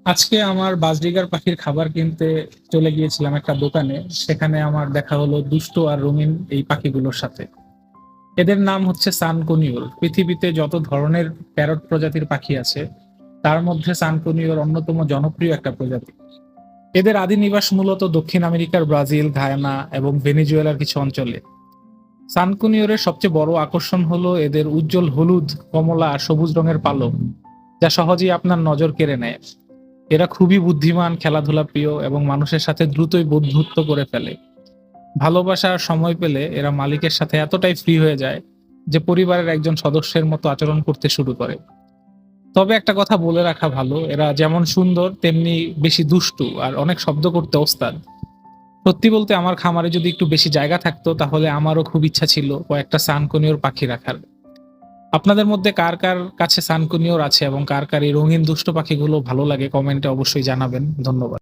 আজকে আমার বাজরিগার পাখির খাবার কিনতে চলে গিয়েছিলাম একটা দোকানে। সেখানে আমার দেখা হলো দুষ্ট আর রঙিন এই পাখিগুলোর সাথে। এদের নাম হচ্ছে সানকুনিউর। পৃথিবীতে যত ধরনের প্যারট প্রজাতির পাখি আছে তার মধ্যে সানকুনিউর অন্যতম জনপ্রিয় একটা প্রজাতি। এদের আদি নিবাস মূলত দক্ষিণ আমেরিকার ব্রাজিল, গায়ানা এবং ভেনেজুয়েলার কিছু অঞ্চলে। সানকুনিউরের সবচেয়ে বড় আকর্ষণ হলো এদের উজ্জ্বল হলুদ, কমলা আর সবুজ রঙের পালক, যা সহজেই আপনার নজর কেড়ে নেয়। এরা খুবই বুদ্ধিমান, খেলাধুলা প্রিয় এবং মানুষের সাথে দ্রুতই বন্ধুত্ব করে ফেলে। ভালোবাসা আর সময় পেলে এরা মালিকের সাথে এতটাই ফ্রি হয়ে যায় যে পরিবারের একজন সদস্যের মতো আচরণ করতে শুরু করে। তবে একটা কথা বলে রাখা ভালো, এরা যেমন সুন্দর তেমনি বেশি দুষ্টু আর অনেক শব্দ করতে ওস্তাদ। সত্যি বলতে আমার খামারে যদি একটু বেশি জায়গা থাকতো তাহলে আমারও খুব ইচ্ছা ছিল কয়েকটা সানকুনিওর পাখি রাখার। আপনাদের মধ্যে কার কার কাছে সানকুনিওর আছে এবং কার কার এই রঙিন দুষ্ট পাখিগুলো ভালো লাগে কমেন্টে অবশ্যই জানাবেন। ধন্যবাদ।